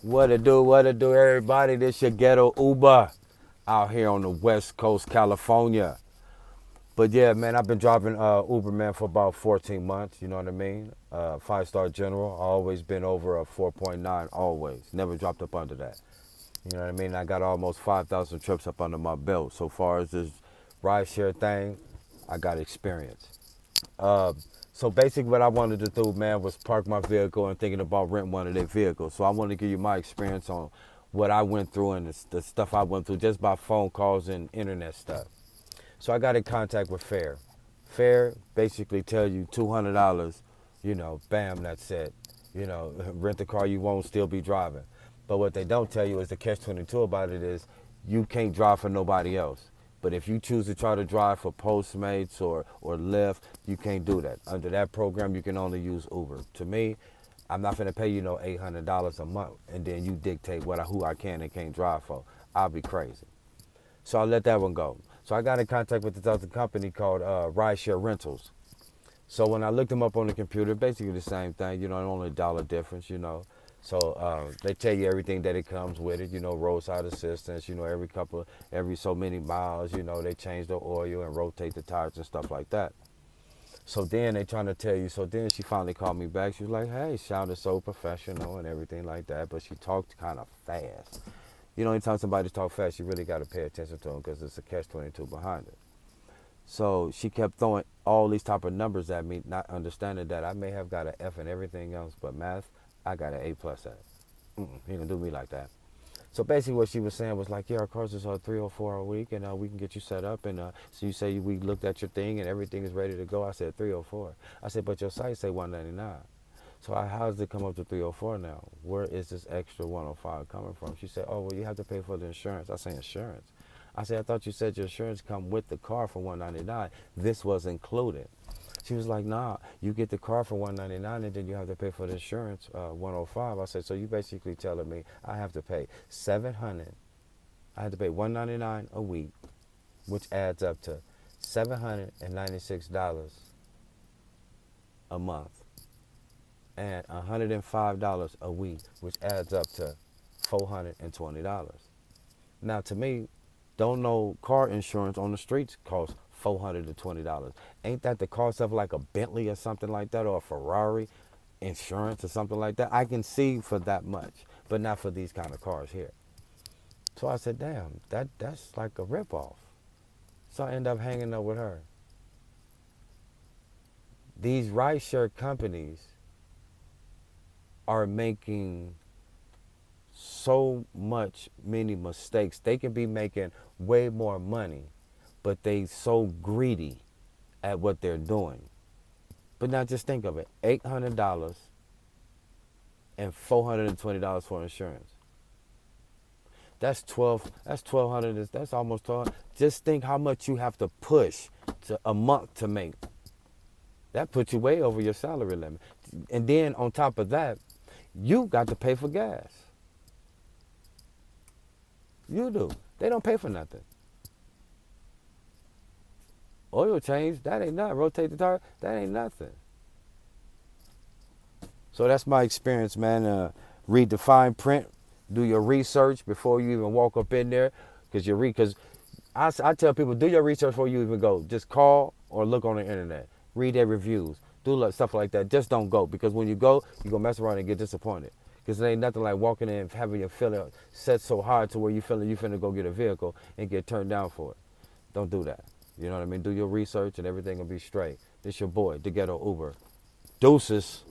What it do, everybody? This your ghetto Uber out here on the West Coast, California. But yeah, man, I've been driving Uber, man, for about 14 months. You know what I mean? Five-star general. Always been over a 4.9, always. Never dropped up under that. You know what I mean? I got almost 5,000 trips up under my belt. So far as this rideshare thing, I got experience. Uh, so basically what I wanted to do, man, was park my vehicle and thinking about renting one of their vehicles. So I want to give you my experience on what I went through and the stuff I went through just by phone calls and internet stuff. So I got in contact with Fair. Fair basically tell you $200, bam, that's it. Rent the car, you won't still be driving. But what they don't tell you is the catch-22 about it is you can't drive for nobody else. But if you choose to try to drive for Postmates or Lyft, you can't do that. Under that program, you can only use Uber. To me, I'm not going to pay you no $800 a month, and then you dictate who I can and can't drive for. I'll be crazy. So I let that one go. So I got in contact with this other company called Rideshare Rentals. So when I looked them up on the computer, basically the same thing, only $1 difference, So they tell you everything that it comes with it, roadside assistance, every so many miles, they change the oil and rotate the tires and stuff like that. So then they trying to tell you, so then she finally called me back. She was like, hey, sounded so professional and everything like that, but she talked kind of fast. Anytime somebody talk fast, you really got to pay attention to them because it's a catch-22 behind it. So she kept throwing all these type of numbers at me, not understanding that I may have got an F and everything else, but math, I got an A plus at. He gonna do me like that. So basically what she was saying was like, yeah, our cars is 304 a week, and we can get you set up. And so you say we looked at your thing and everything is ready to go. I said 304. I said, but your site say 199. So how does it come up to 304 now? Where is this extra 105 coming from? She said, oh, well, you have to pay for the insurance. I said, insurance? I said, I thought you said your insurance come with the car for 199. This was included. She was like, nah, you get the car for 199 and then you have to pay for the insurance, 105. I said, so you basically telling me I have to pay 700. I have to pay 199 a week, which adds up to $796 a month, and $105 a week, which adds up to $420. Now, to me, don't know car insurance on the streets costs $420. Ain't that the cost of like a Bentley or something like that, or a Ferrari insurance or something like that? I can see for that much, but not for these kind of cars here. So I said, damn, that's like a ripoff. So I end up hanging up with her. These rideshare companies are making so many mistakes. They can be making way more money, but they so greedy at what they're doing. But now just think of it, $800 and $420 for insurance. That's 12, that's 1,200, that's almost 12. Just think how much you have to push to a month to make. That puts you way over your salary limit. And then on top of that, you got to pay for gas. You do. They don't pay for nothing. Oil change, that ain't nothing. Rotate the tire, that ain't nothing. So that's my experience, man. Read the fine print. Do your research before you even walk up in there. Because I tell people, do your research before you even go. Just call or look on the internet. Read their reviews. Do stuff like that. Just don't go. Because when you go, you're going to mess around and get disappointed. Because there ain't nothing like walking in and having your feeling set so hard to where you feel like you finna go get a vehicle and get turned down for it. Don't do that. You know what I mean? Do your research and everything will be straight. This your boy, the Ghetto Uber. Deuces.